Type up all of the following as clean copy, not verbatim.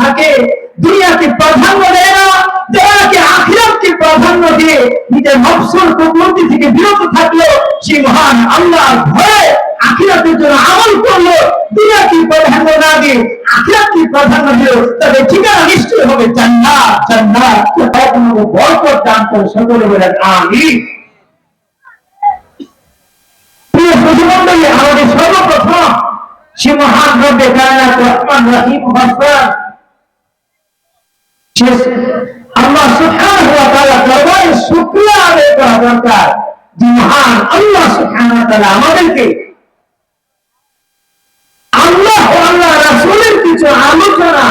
থাকে, দুনিয়াকে প্রাধান্য দেয় না, যারা নাকি আখিরাতকে প্রাধান্য দিয়ে নিজের নফসের প্রবৃত্তি থেকে বিরত থাকলো, সেই মহান আল্লাহর ভয়ে আখিরাতের জন্য আমল করলো, দুনিয়াকে প্রাধান্য না দিয়ে আখিরাতকে প্রাধান্য দিল, তাদের ঠিকানা নিশ্চয় হবে জান্নাত। জান্নাত বরকত দান করে সকলে বলেন আমিন। প্রিয় প্রতিমণ্ডলী, আমাদের সর্বপ্রথম সে মহান রব্বে কায়নাত রহমান রহিম গফফার আল্লাহ সুবহানাহু ওয়া তাআলা দরবারে শুকরিয়া আদায় করা দরকার যে মহান আল্লাহ সুবহানাহু ওয়া তাআলা আমাদেরকে আল্লাহ ও আল্লাহ রাসূলের কিছু আলোচনা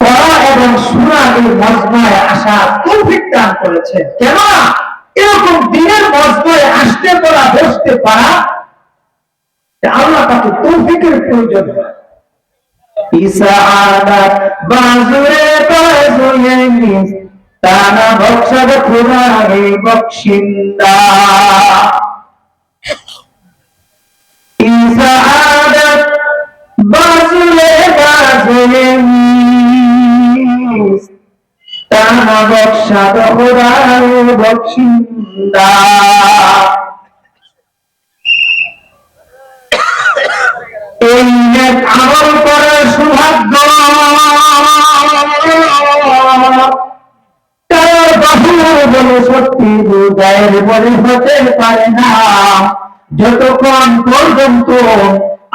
করা এবং শোনা এই মজমায় আসা তৌফিক দান করেছেন। কেননা এরকম দিনের মজমায় আসতে পারা, বসতে পারা আল্লাহ তাকে তৌফিকের প্রয়োজন হয়। ইসাআদাত বাজুরে বাজুয়ে নিস তানা বখশাব খুদা হে বখশিন্দা। ইসাআদাত বাজুরে বাজুয়ে নিস তানা বখশাব খুদা হে বখশিন্দা। এই নেক আমল করার সৌভাগ্য কারো বাহু বলে সত্যি হৃদয়ের বলে হতে পারে না, যতক্ষণ পর্যন্ত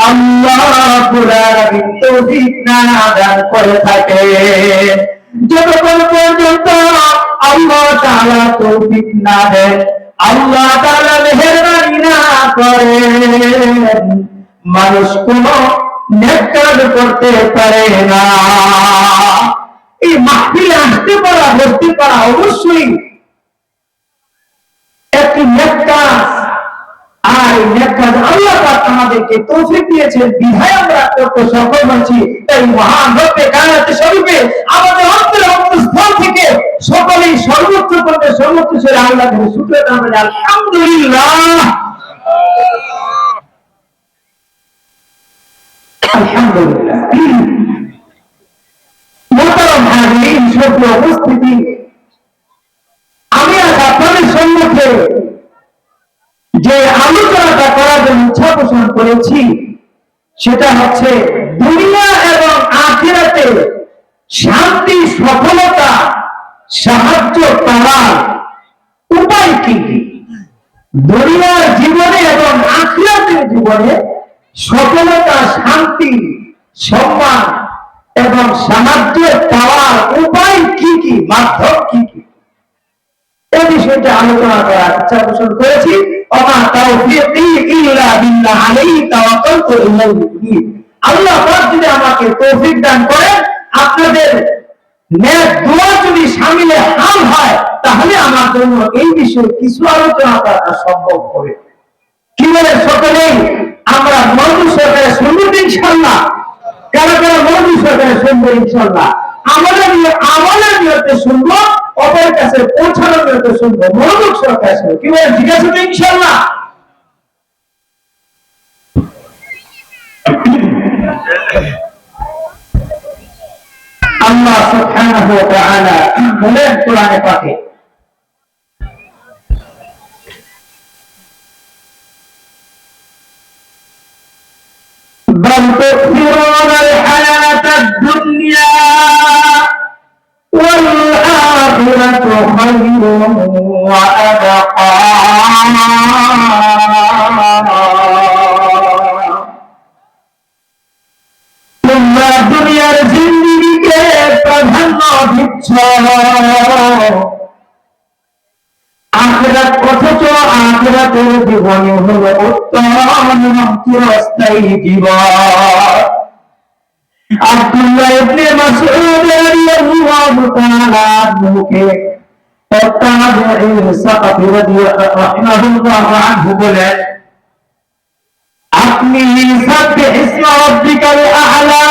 আল্লাহ রাব্বুল আলামিন তৌফিক না দান করে থাকে, যতক্ষণ পর্যন্ত আল্লাহ তাআলা তৌফিক না দেন, আল্লাহ তাআলা মেহেরবানি না করেন, মানুষ কোন নেক কাজ করতে পারে না। এই মাহফিলে আসতে পারা, বসতে পারা অবশ্যই একটি নেক কাজ, আর এই নেক কাজ আল্লাহ পাক আমাদেরকে তৌফিক দিয়েছেন বিধায় আমরা করতে সক্ষম হচ্ছি। তাই মহান রব্বে কায়নাত শরীফে আমাদের অন্তরের অন্তঃস্থল থেকে সকলেই সর্বোচ্চ করতে সর্বোচ্চ সেরা আল্লাহকে শুকরিয়া জানাবেন আলহামদুলিল্লাহ। আলহামদুলিল্লাহ। মোহতারাম হাজিরিন, সুপ্রিয় উপস্থিতি, আমি আজ আপনাদের সম্মুখে যে আলোচনাটা করার জন্য ইচ্ছা পোষণ করেছি সেটা হচ্ছে দুনিয়া এবং আখিরাতে শান্তি, সফলতা, সাহায্য পাওয়ার উপায় কি? দুনিয়ার জীবনে এবং আখিরাতের জীবনে সফলতা, শান্তি, সম্মান এবং সাহায্য পাওয়ার উপায় কি কি, মাধ্যম কি কি, এই বিষয়টা আলোচনা করার ইচ্ছা পোষণ করেছি। ওমা তাওফীকি ইল্লা বিল্লাহ, আলাইহি তাওয়াক্কালতু ওয়া ইলাইহি উনীব। আল্লাহ পাক যদি আমাকে তৌফিক দান করেন, আপনাদের নেক দোয়া যদি শামিলে হাল হয়, তাহলে আমার জন্য এই বিষয়ে কিছু আলোচনা করা সম্ভব হবে। কি বলে সকলেই আমরা মনোযোগ সহকারে শুনবো ইনশাআল্লাহ? কারা কারা মনোযোগ সহকারে শুনবো ইনশাআল্লাহ? আমলের নিয়তে শুনবো, অপরের কাছে পৌঁছানোর নিয়তে শুনবো, মনোযোগ সহকারে শুনবো। কি বলে, ঠিক আছে তো ইনশাআল্লাহ? আল্লাহ সুবহানাহু ওয়া তাআলা বলেন কোরআনে পাকে, بل تؤثرون الحياة الدنيا والآخرة خير وأبقى তোমরা দুনিয়ার জিন্দেগিকে প্রাধান্য দিচ্ছ, আখিরাত অথচ আখিরাতের জীবনে হলো উত্তম এবং চিরস্থায়ী জীবন। আব্দুল্লাহ ইবনে মাসউদ রাদিয়াল্লাহু তাআলা আনহুকে তাবিঈন সাহাবী রাদিয়াল্লাহু আনহু বলেন, আপনি সাব্বিহ ইসমা রাব্বিকাল আ'লা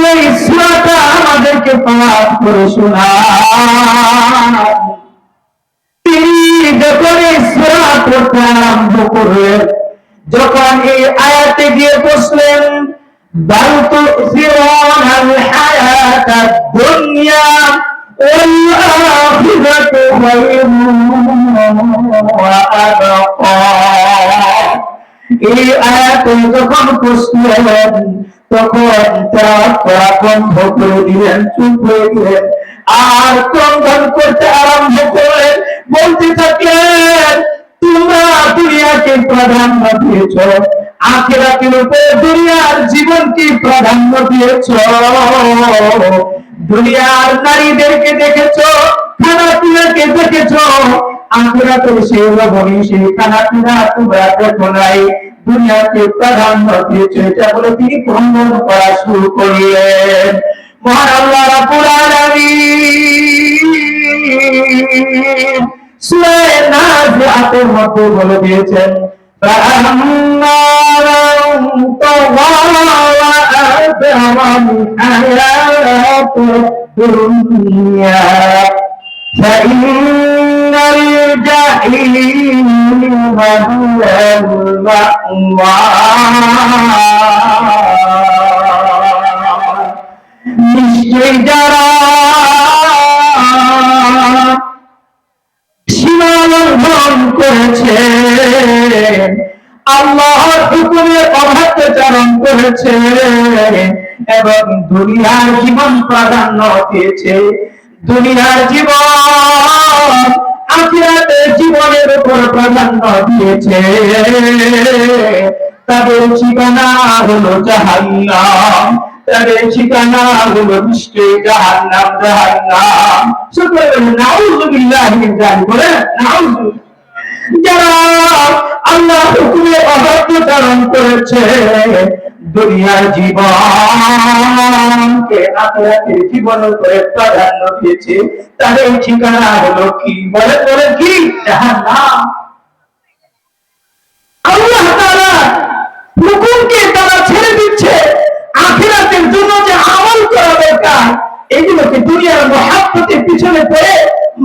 এই সূরাটা আমাদেরকে পাঠ করে শোনান। তিনি যখন এই সূরা পড়তে আরম্ভ করলেন, যখন এই আয়াতে গিয়ে বসলেন, বাল তুসিরুনাল হায়াতাদ দুনিয়া ওয়াল আখিরাতু খায়রুন ওয়া আবকা। এই আয়াতে যখন পড়ছিলেন তখন তেলাওয়াত করা বন্ধ করে দিলেন, চুপ হয়ে গেলেন, আর ক্রন্দন করতে আরম্ভ করলেন, বলতে থাকলেন, তোমরা দুনিয়াকে প্রাধান্য দিয়েছ, আখিরাতের উপরে দুনিয়ার জীবনকে প্রাধান্য দিয়েছ। দুনিয়ার নারীদেরকে দেখেছ, খানাপিনাকে দেখেছ, আখিরাতের সেই রমণী সেই খানাপিনা তোমরা দেখো নাই, দুনিয়াকে প্রাধান্য দিয়েছ। এটা বলে তিনি ক্রন্দন করা শুরু করলেন। মহান আল্লাহ রাব্বুল আলামিন সূরা নাজিআতের মধ্যে বলে দিয়েছেন, فأما من طغى وآثر الحياة الدنيا فإن الجحيم هي المأوى। নিশ্চয়ই যারা সীমা লঙ্ঘন করেছে, আল্লাহর হুকুমে অবাধ্যাচরণ করেছে এবং দুনিয়ার জীবন প্রাধান্য দিয়েছে, দুনিয়ার জীবন আখিরাতের জীবনের উপর প্রাধান্য দিয়েছে, তাদের ঠিকানা হলো জাহান্নাম, তাদের ঠিকানা হলো নিশ্চয়ই জাহান্নাম, জাহান্নাম। সুতরাং নাউযুবিল্লাহি মিন যালিক, বলে নাউযুবিল্লাহ। যারা আল্লাহর হুকুমে অবাধ্যচরণ করেছে, দুনিয়ার জীবনকে আখিরাতের জীবনের উপরে প্রাধান্য দিয়েছে, তাদের ঠিকানা হলো কি? বলে বলে কি? জাহান্নাম। আল্লাহ তাআলা হুকুমকে তারা ছেড়ে দিচ্ছে, আখিরাতের জন্য যে আমল করা দরকার এগুলোকে দুনিয়ার মহাব্বতের পিছনে পড়ে,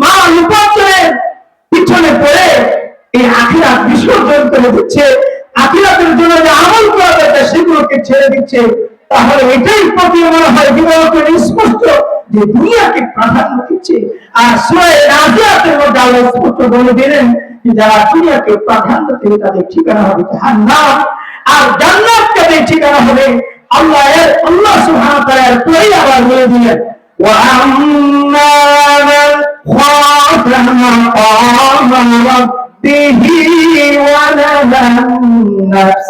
মাল উপার্জনের পিছনে পড়ে এই আখিরাত বিসর্জন করে দিচ্ছে। আখিরাতের জন্য যে আমল করা দরকার সেগুলোকে ছেড়ে দিচ্ছে। তাহলে এটাই প্রতীয়মান হয় বিবরণ স্পষ্ট যে দুনিয়াকে প্রাধান্য দিচ্ছে। আর সূরা নাজিআতের মধ্যে আল্লাহ স্পষ্ট বলে দিলেন যে যারা দুনিয়াকে প্রাধান্য দেবে তাদের ঠিকানা হবে জাহান্নাম, আর জান্নাত তাদের ঠিকানা হবে। আল্লাহ সুবহানাহু ওয়া তাআলা পরে আবার বলে দিলেন, ওয়া আম্মা মান খাফা মাকামা রাব্বিহি ওয়া নাহান নাফস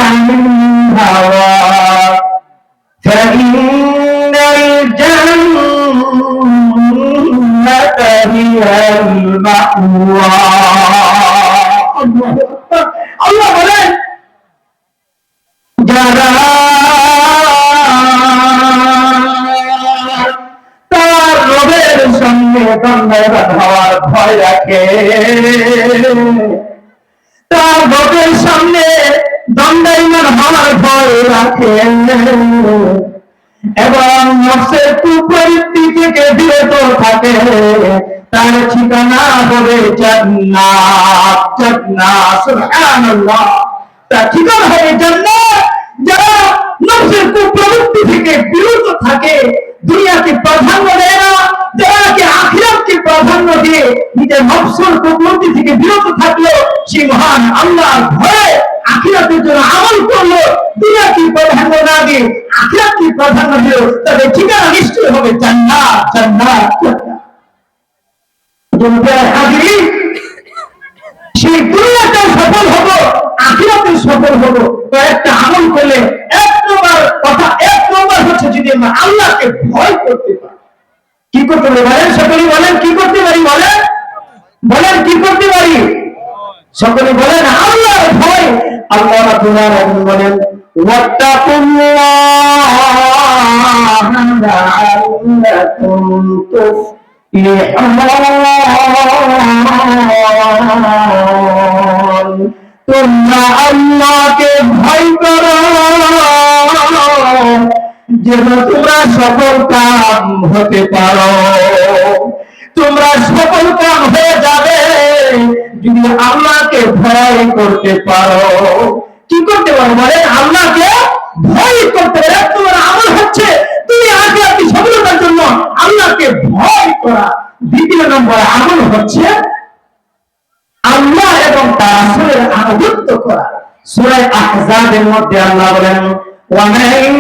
আনিল হাওয়া فإن الجنة هي المأوى। আল্লাহ বলেন, যারা তার রবের সঙ্গে দণ্ডায়মান হওয়ার ভয় রাখে, তার রবের সামনে দণ্ডায়মান হওয়ার ভয় রাখে এবং নফসের কুপ্রবৃত্তি থেকে বিরত থাকে, তার ঠিকানা হবে জান্নাত। জান্নাত, সুবহানাল্লাহ, তার ঠিকানা হবে জান্নাত। যারা নফসের কুপ্রবৃত্তি থেকে বিরত থাকে, দুনিয়াকে প্রাধান্য দেয় না, যারা কি আখিরাতকে প্রাধান্য দিয়ে নিজের নফসের কুপ্রবৃত্তি থেকে বিরত থাকলো, সেই মহান আল্লাহর ভয়ে আখিরাতের জন্য আমল করলো, দুনিয়াকে প্রাধান্য না দিয়ে আখিরাতকে প্রাধান্য দিল, তাদের ঠিকানা নিশ্চয় হবে জান্নাত, জান্নাত, জান্নাত। সেই দুনিয়াতে সফল হবো, আখিরাতে সফল হবো কয়েকটা আমল করলে। এক নম্বর হচ্ছে যদি আমরা আল্লাহকে ভয় করতে পারি। কি করতে পারি বলেন? সকলে বলেন কি করতে পারি? বলেন বলেন কি করতে পারি? সকলে বলেন আল্লাহর ভয়। আল্লাহ রাব্বুল আলামিন বলেন, ওয়াত্তাকুল্লাহা লাআল্লাকুম তুফলিহুন। তোমরা আল্লাহকে ভয় করো যেন তোমরা সফল কাম হতে পারো। তোমরা সফল কাম হয়ে যাবে যদি আল্লাহকে ভয় করতে পারো। কি করতে পারো বলেন? আল্লাহকে ভয় করতে পারো। তোমার আমল হচ্ছে তুমি আখিরাতে সফলতার জন্য আল্লাহকে ভয় করা। দ্বিতীয় নম্বর আমল হচ্ছে আল্লাহ এবং তার রাসূলের আনুগত্য করা। সূরা আহজাবের মধ্যে আল্লাহ বলেন, ওয়া মান